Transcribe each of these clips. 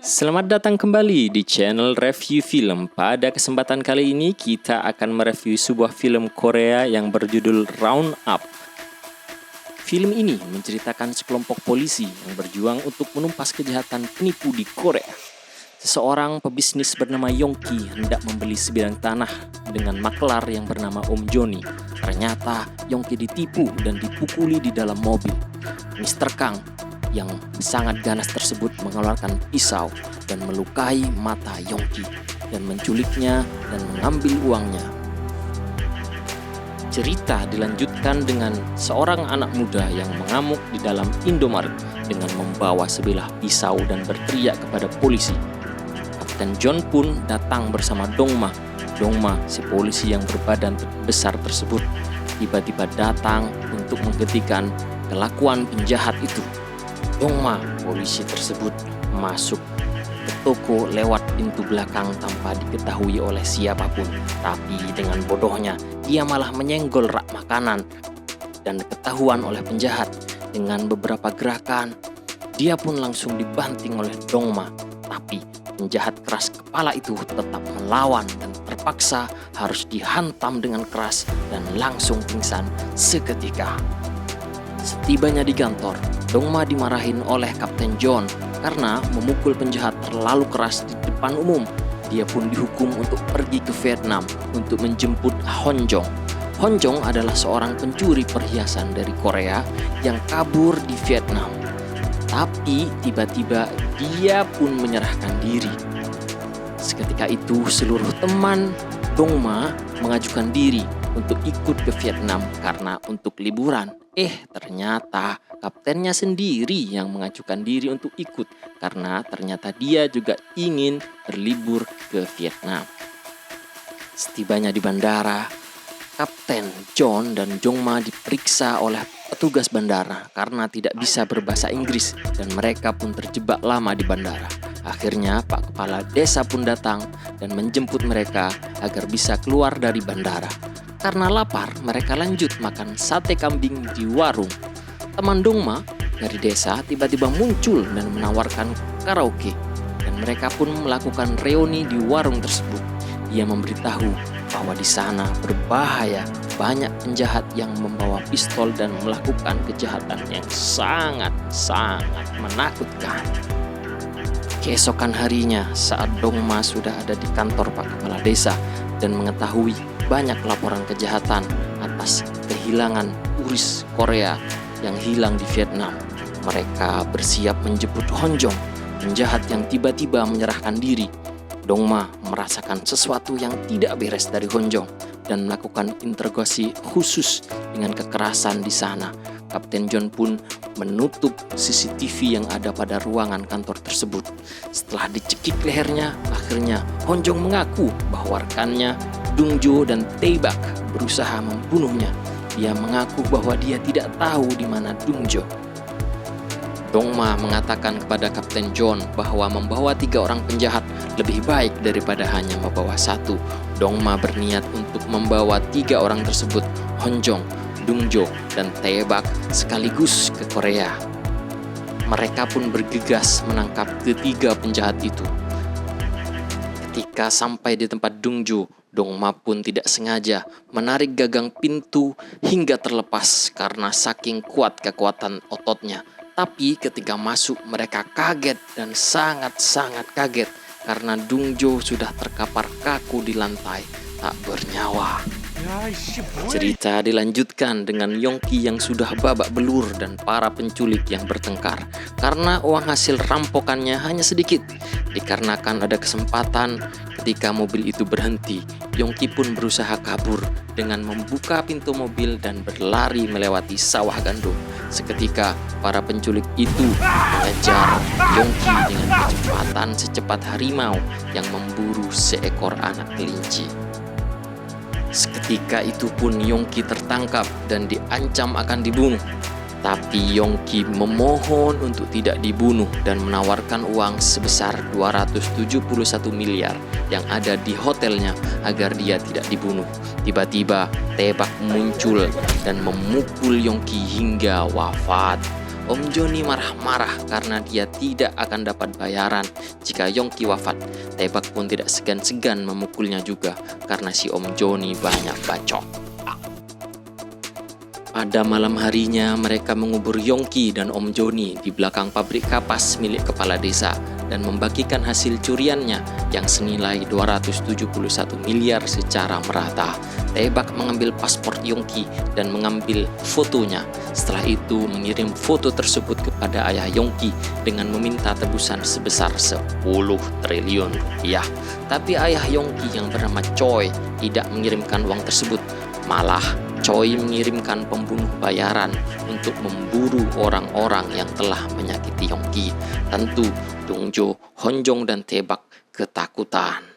Selamat datang kembali di channel Review Film. Pada kesempatan kali ini kita akan mereview sebuah film Korea yang berjudul Round Up. Film ini menceritakan sekelompok polisi yang berjuang untuk menumpas kejahatan penipu di Korea. Seseorang pebisnis bernama Yongki hendak membeli sebidang tanah dengan maklar yang bernama Om Joni. Ternyata Yongki ditipu dan dipukuli di dalam mobil. Mr. Kang yang sangat ganas tersebut mengeluarkan pisau dan melukai mata Yongki dan menculiknya dan mengambil uangnya. Cerita dilanjutkan dengan seorang anak muda yang mengamuk di dalam Indomaret dengan membawa sebilah pisau dan berteriak kepada polisi. Kapten John pun datang bersama Dongma. Dongma, si polisi yang berbadan besar tersebut, tiba-tiba datang untuk menghentikan kelakuan penjahat itu. Dongma, polisi tersebut, masuk ke toko lewat pintu belakang tanpa diketahui oleh siapapun. Tapi dengan bodohnya, dia malah menyenggol rak makanan dan ketahuan oleh penjahat. Dengan beberapa gerakan, dia pun langsung dibanting oleh Dongma. Tapi penjahat keras kepala itu tetap melawan dan terpaksa harus dihantam dengan keras dan langsung pingsan seketika. Setibanya di kantor, Dongma dimarahin oleh Kapten John karena memukul penjahat terlalu keras di depan umum. Dia pun dihukum untuk pergi ke Vietnam untuk menjemput Honjong. Honjong adalah seorang pencuri perhiasan dari Korea yang kabur di Vietnam. Tapi tiba-tiba dia pun menyerahkan diri. Seketika itu seluruh teman Dongma mengajukan diri untuk ikut ke Vietnam karena untuk liburan. Ternyata kaptennya sendiri yang mengajukan diri untuk ikut karena ternyata dia juga ingin berlibur ke Vietnam. Setibanya di bandara, Kapten John dan Dongma diperiksa oleh petugas bandara karena tidak bisa berbahasa Inggris dan mereka pun terjebak lama di bandara. Akhirnya Pak Kepala Desa pun datang dan menjemput mereka agar bisa keluar dari bandara. Karena lapar, mereka lanjut makan sate kambing di warung. Teman Dongma dari desa tiba-tiba muncul dan menawarkan karaoke. Dan mereka pun melakukan reuni di warung tersebut. Dia memberitahu bahwa di sana berbahaya, banyak penjahat yang membawa pistol dan melakukan kejahatan yang sangat-sangat menakutkan. Keesokan harinya saat Dongma sudah ada di kantor Pak Kepala Desa dan mengetahui banyak laporan kejahatan atas kehilangan turis Korea yang hilang di Vietnam. Mereka bersiap menjemput Honjong, penjahat yang tiba-tiba menyerahkan diri. Dongma merasakan sesuatu yang tidak beres dari Honjong dan melakukan interogasi khusus dengan kekerasan di sana. Kapten John pun menutup CCTV yang ada pada ruangan kantor tersebut. Setelah dicekik lehernya, akhirnya Honjong mengaku bahwa rekannya Dungjo dan Taebak berusaha membunuhnya. Dia mengaku bahwa dia tidak tahu di mana Dungjo. Dongma mengatakan kepada Kapten John bahwa membawa 3 orang penjahat lebih baik daripada hanya membawa 1. Dongma berniat untuk membawa 3 orang tersebut, Honjong, Dungjo, dan Taebak sekaligus ke Korea. Mereka pun bergegas menangkap ketiga penjahat itu. Ketika sampai di tempat Dungjo, Dongma pun tidak sengaja menarik gagang pintu hingga terlepas karena saking kuat kekuatan ototnya. Tapi ketika masuk mereka kaget dan sangat-sangat kaget karena Dungjo sudah terkapar kaku di lantai tak bernyawa. Cerita dilanjutkan dengan Yongki yang sudah babak belur dan para penculik yang bertengkar karena uang hasil rampokannya hanya sedikit. Dikarenakan ada kesempatan ketika mobil itu berhenti, Yongki pun berusaha kabur dengan membuka pintu mobil dan berlari melewati sawah gandum. Seketika para penculik itu mengejar Yongki dengan kecepatan secepat harimau yang memburu seekor anak kelinci. Seketika itu pun Yongki tertangkap dan diancam akan dibunuh. Tapi Yongki memohon untuk tidak dibunuh dan menawarkan uang sebesar 271 miliar yang ada di hotelnya agar dia tidak dibunuh. Tiba-tiba Taebak muncul dan memukul Yongki hingga wafat. Om Joni marah-marah karena dia tidak akan dapat bayaran jika Yongki wafat. Tae-bak pun tidak segan-segan memukulnya juga karena si Om Joni banyak bacot. Pada malam harinya mereka mengubur Yongki dan Om Joni di belakang pabrik kapas milik kepala desa dan membagikan hasil curiannya yang senilai 271 miliar secara merata. Tae-bak mengambil paspor Yongki dan mengambil fotonya. Setelah itu mengirim foto tersebut kepada ayah Yongki dengan meminta tebusan sebesar 10 triliun rupiah. Tapi ayah Yongki yang bernama Choi tidak mengirimkan uang tersebut. Malah Choi mengirimkan pembunuh bayaran untuk memburu orang-orang yang telah menyakiti Yongki. Tentu Dongjo, Honjong, dan Tae-bak ketakutan.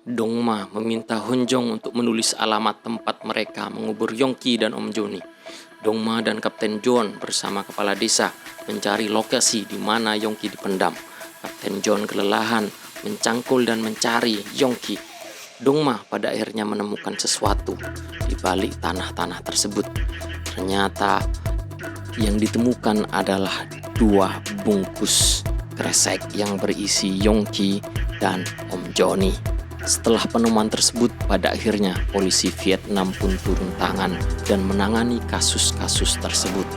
Dongma meminta Honjong untuk menulis alamat tempat mereka mengubur Yongki dan Om Joni. Dongma dan Kapten John bersama kepala desa mencari lokasi di mana Yongki dipendam. Kapten John kelelahan mencangkul dan mencari Yongki. Dongma pada akhirnya menemukan sesuatu di balik tanah-tanah tersebut. Ternyata yang ditemukan adalah 2 bungkus kresek yang berisi Yongki dan Om Joni. Setelah penemuan tersebut, pada akhirnya polisi Vietnam pun turun tangan dan menangani kasus-kasus tersebut.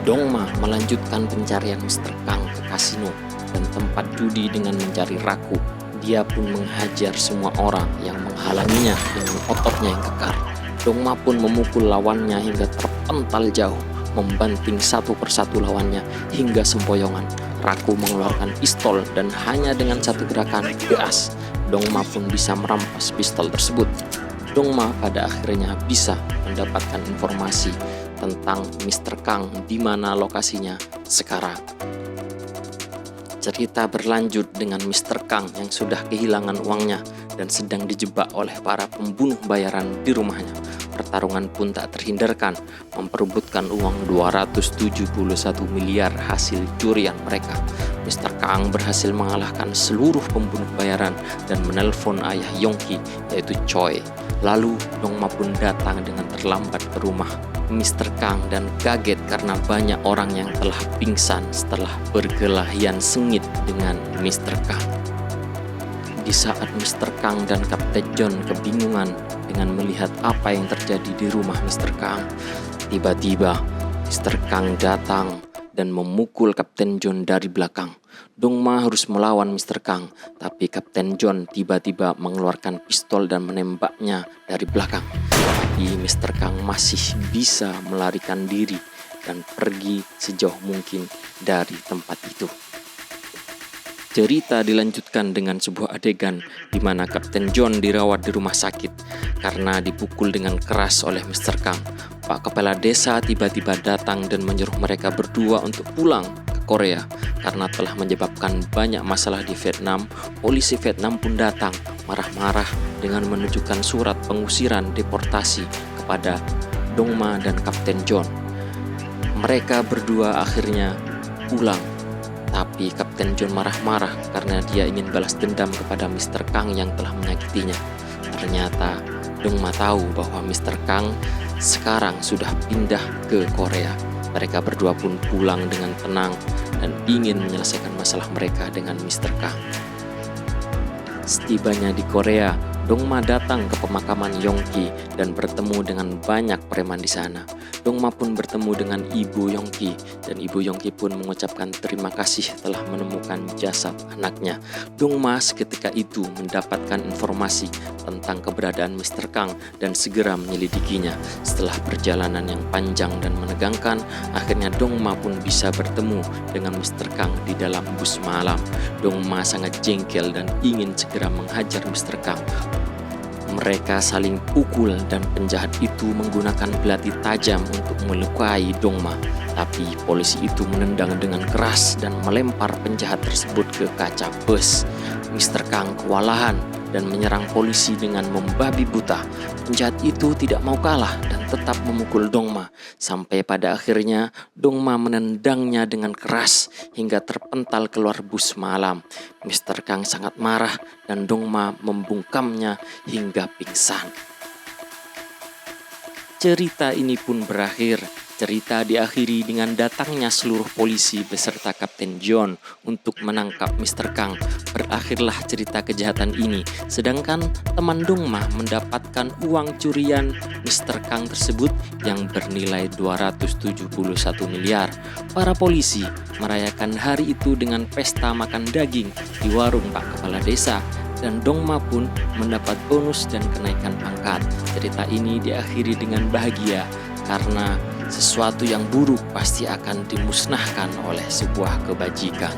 Dongma melanjutkan pencarian Mr. Kang ke kasino dan tempat judi dengan mencari raku. Dia pun menghajar semua orang yang menghalanginya dengan ototnya yang kekar. Dongma pun memukul lawannya hingga terpental jauh, membanting satu persatu lawannya hingga sempoyongan. Raku mengeluarkan pistol dan hanya dengan satu gerakan gas, Dongma pun bisa merampas pistol tersebut. Dongma pada akhirnya bisa mendapatkan informasi tentang Mr. Kang di mana lokasinya sekarang. Cerita berlanjut dengan Mr. Kang yang sudah kehilangan uangnya dan sedang dijebak oleh para pembunuh bayaran di rumahnya. Pertarungan pun tak terhindarkan, memperebutkan uang 271 miliar hasil curian mereka. Mr. Kang berhasil mengalahkan seluruh pembunuh bayaran dan menelpon ayah Yongki, yaitu Choi. Lalu Dongma pun datang dengan terlambat ke rumah Mr. Kang dan kaget karena banyak orang yang telah pingsan setelah berkelahian sengit dengan Mr. Kang. Di saat Mr. Kang dan Kapten John kebingungan dengan melihat apa yang terjadi di rumah Mr. Kang, tiba-tiba Mr. Kang datang dan memukul Kapten John dari belakang. Dongma harus melawan Mr. Kang, tapi Kapten John tiba-tiba mengeluarkan pistol dan menembaknya dari belakang. Tapi Mr. Kang masih bisa melarikan diri dan pergi sejauh mungkin dari tempat itu. Cerita dilanjutkan dengan sebuah adegan di mana Kapten John dirawat di rumah sakit karena dipukul dengan keras oleh Mr. Kang. Pak Kepala Desa tiba-tiba datang dan menyuruh mereka berdua untuk pulang ke Korea karena telah menyebabkan banyak masalah di Vietnam. Polisi Vietnam pun datang marah-marah dengan menunjukkan surat pengusiran deportasi kepada Dongma dan Kapten John. Mereka berdua akhirnya pulang. Tapi Kapten John marah-marah karena dia ingin balas dendam kepada Mr. Kang yang telah menyakitinya. Ternyata Dongma tahu bahwa Mr. Kang sekarang sudah pindah ke Korea. Mereka berdua pun pulang dengan tenang dan ingin menyelesaikan masalah mereka dengan Mr. Kang. Setibanya di Korea, Dongma datang ke pemakaman Yongki dan bertemu dengan banyak preman di sana. Dongma pun bertemu dengan ibu Yongki dan ibu Yongki pun mengucapkan terima kasih telah menemukan jasad anaknya. Dongma seketika itu mendapatkan informasi tentang keberadaan Mr. Kang dan segera menyelidikinya. Setelah perjalanan yang panjang dan menegangkan, akhirnya Dongma pun bisa bertemu dengan Mr. Kang di dalam bus malam. Dongma sangat jengkel dan ingin segera menghajar Mr. Kang. Mereka saling pukul dan penjahat itu menggunakan belati tajam untuk melukai Dongma. Tapi polisi itu menendang dengan keras dan melempar penjahat tersebut ke kaca bus. Mr. Kang kewalahan dan menyerang polisi dengan membabi buta. Penjahat itu tidak mau kalah dan tetap memukul Dongma. Sampai pada akhirnya Dongma menendangnya dengan keras hingga terpental keluar bus malam. Mr. Kang sangat marah dan Dongma membungkamnya hingga pingsan. Cerita ini pun berakhir Cerita diakhiri dengan datangnya seluruh polisi beserta Kapten John untuk menangkap Mr. Kang. Berakhirlah cerita kejahatan ini, sedangkan teman Dongma mendapatkan uang curian Mr. Kang tersebut yang bernilai 271 miliar. Para polisi merayakan hari itu dengan pesta makan daging di warung Pak Kepala Desa, dan Dongma pun mendapat bonus dan kenaikan pangkat. Cerita ini diakhiri dengan bahagia karena sesuatu yang buruk pasti akan dimusnahkan oleh sebuah kebajikan.